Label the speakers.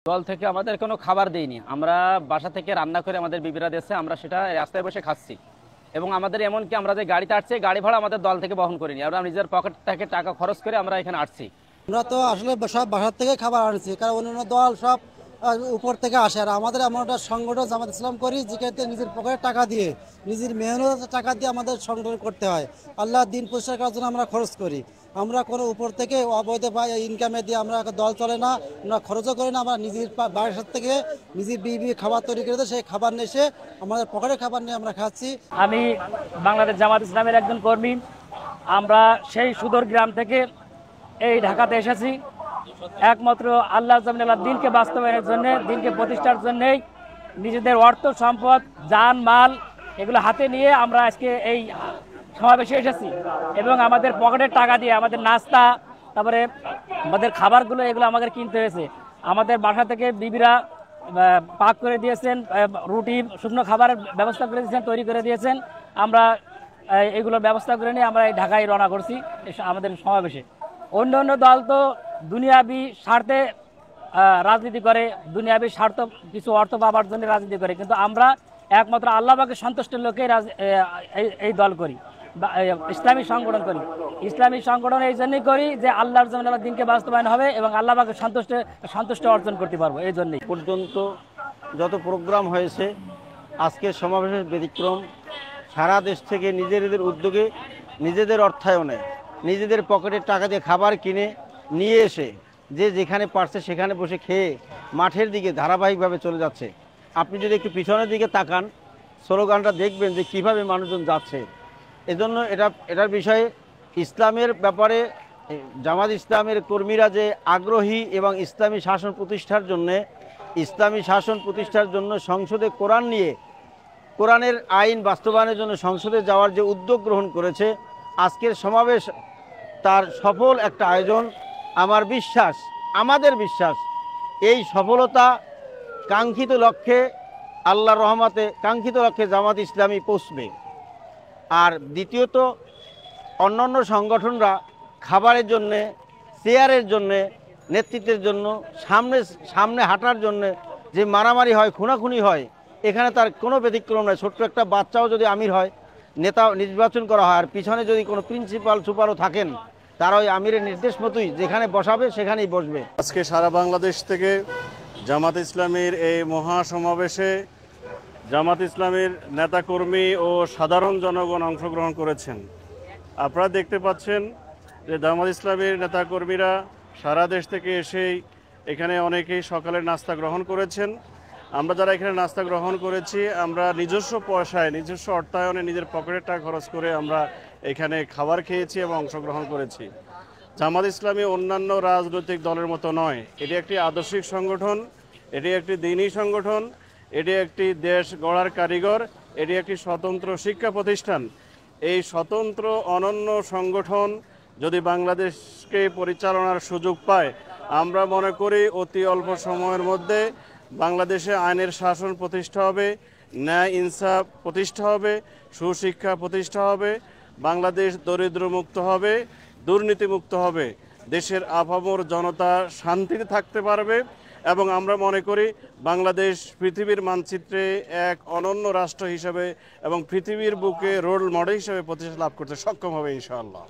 Speaker 1: দল থেকে আমাদের কোনো খাবার দেয়নি। আমরা বাসা থেকে রান্না করে আমাদের বিবিরা দিয়েছে, আমরা সেটা রাস্তায় বসে খাচ্ছি। এবং আমাদের এমনকি আমরা যে গাড়িতে আসছি, গাড়ি ভাড়া আমাদের দল থেকে বহন করিনি, আমরা নিজের পকেট থেকে টাকা খরচ করে আমরা এখানে আসছি।
Speaker 2: আমরা তো আসলে সব বাসার থেকে খাবার আনছি, কারণ অন্যান্য দল সব উপর থেকে আসে। আর আমাদের এমন একটা সংগঠন জামাত ইসলাম করি, যেখানে নিজের পকেটে টাকা দিয়ে, নিজের মেহনত টাকা দিয়ে আমাদের সংগঠন করতে হয়। আল্লাহ দিন প্রতিষ্ঠা করার জন্য আমরা খরচ করি। আমরা কোনো উপর থেকে অবৈধ ইনকামে দিয়ে আমরা দল চলে না, আমরা খরচও করি না। আমরা নিজের বাসার থেকে নিজের বিবি খাবার তৈরি করে দেয়, সেই খাবার নিয়ে এসে আমাদের পকেটে খাবার নিয়ে আমরা খাচ্ছি।
Speaker 3: আমি বাংলাদেশ জামাত ইসলামের একজন কর্মী। আমরা সেই সুদূর গ্রাম থেকে এই ঢাকাতে এসেছি একমাত্র আল্লাহ দিনকে বাস্তবায়নের জন্য, দিনকে প্রতিষ্ঠার জন্যই নিজেদের অর্থ সম্পদ, জান মাল এগুলো হাতে নিয়ে আমরা আজকে এই সমাবেশে এসেছি। এবং আমাদের পকেটের টাকা দিয়ে আমাদের নাস্তা, তারপরে আমাদের খাবারগুলো এগুলো আমাদের কিনতে হয়েছে। আমাদের বাসা থেকে বিবিরা পাক করে দিয়েছেন, রুটি শুকনো খাবারের ব্যবস্থা করে দিয়েছেন, তৈরি করে দিয়েছেন। আমরা এগুলোর ব্যবস্থা করে নিয়ে আমরা এই ঢাকায় রওনা করছি আমাদের সমাবেশে। অন্য অন্য দল তো দুনিয়াবি স্বার্থে রাজনীতি করে, দুনিয়াবি স্বার্থ কিছু অর্থ পাবার জন্য রাজনীতি করে, কিন্তু আমরা একমাত্র আল্লাহ পাকের সন্তুষ্টের লোকেই এই দল করি, ইসলামী সংগঠন করি। ইসলামী সংগঠন এই জন্যই করি যে আল্লাহর জন্য দিনকে বাস্তবায়ন হবে এবং আল্লাহ পাকের সন্তুষ্ট অর্জন করতে পারবো। এই জন্যই
Speaker 4: পর্যন্ত যত প্রোগ্রাম হয়েছে, আজকের সমাবেশের ব্যতিক্রম। সারা দেশ থেকে নিজেদের উদ্যোগে, নিজেদের অর্থায়নে, নিজেদের পকেটের টাকা দিয়ে খাবার কিনে নিয়ে এসে যে যেখানে পারছে সেখানে বসে খেয়ে মাঠের দিকে ধারাবাহিকভাবে চলে যাচ্ছে। আপনি যদি একটু পিছনের দিকে তাকান, স্লোগানটা দেখবেন যে কীভাবে মানুষজন যাচ্ছে। এজন্য এটার বিষয়ে ইসলামের ব্যাপারে জামাত ইসলামের কর্মীরা যে আগ্রহী এবং ইসলামী শাসন প্রতিষ্ঠার জন্য সংসদে কোরআন নিয়ে, কোরআনের আইন বাস্তবায়নের জন্য সংসদে যাওয়ার যে উদ্যোগ গ্রহণ করেছে, আজকের সমাবেশ তার সফল একটা আয়োজন। আমাদের বিশ্বাস এই সফলতা কাঙ্ক্ষিত লক্ষ্যে, আল্লাহর রহমতে কাঙ্ক্ষিত লক্ষ্যে জামাত ইসলামী পৌঁছবে। আর দ্বিতীয়ত, অন্যান্য সংগঠনরা খাবারের জন্যে, চেয়ারের জন্যে, নেতৃত্বের জন্য, সামনে হাঁটার জন্যে যে মারামারি হয়, খুনাখুনি হয়, এখানে তার কোনো ব্যতিক্রম নয়। ছোট্ট একটা বাচ্চাও যদি আমির হয়, নেতা নির্বাচন করা হয়, আর পিছনে যদি কোনো প্রিন্সিপাল সুপারও থাকেন, তারা ওই আমিরের নির্দেশ মতোই যেখানে বসাবে সেখানেই বসবে।
Speaker 5: আজকে সারা বাংলাদেশ থেকে জামাত ইসলামের এই মহাসমাবেশে জামাত ইসলামের নেতাকর্মী ও সাধারণ জনগণ অংশগ্রহণ করেছেন। আপনারা দেখতে পাচ্ছেন যে জামাত ইসলামের নেতাকর্মীরা সারা দেশ থেকে এসেই এখানে অনেকেই সকালের নাস্তা গ্রহণ করেছেন। আমরা যারা এখানে নাস্তা গ্রহণ করেছি, আমরা নিজস্ব পয়সায়, নিজস্ব অর্থায়নে, নিজের পকেটের টাকা খরচ করে আমরা এখানে খাবার খেয়েছি এবং অংশগ্রহণ করেছি। জামাত ইসলামী অন্যান্য রাজনৈতিক দলের মতো নয়। এটি একটি আদর্শিক সংগঠন, এটি একটি দ্বীনি সংগঠন, এটি একটি দেশ গড়ার কারিগর, এটি একটি স্বতন্ত্র শিক্ষা প্রতিষ্ঠান। এই স্বতন্ত্র অনন্য সংগঠন যদি বাংলাদেশকে পরিচালনার সুযোগ পায়, আমরা মনে করি অতি অল্প সময়ের মধ্যে বাংলাদেশে আইনের শাসন প্রতিষ্ঠা হবে, ন্যায় ইনসাফ প্রতিষ্ঠা হবে, সুশিক্ষা প্রতিষ্ঠা হবে, বাংলাদেশ দরিদ্রমুক্ত হবে, দুর্নীতিমুক্ত হবে, দেশের আপামর জনতা শান্তিতে থাকতে পারবে এবং আমরা মনে করি বাংলাদেশ পৃথিবীর মানচিত্রে এক অনন্য রাষ্ট্র হিসেবে এবং পৃথিবীর বুকে রোল মডেল হিসেবে প্রতিষ্ঠা লাভ করতে সক্ষম হবে ইনশাআল্লাহ।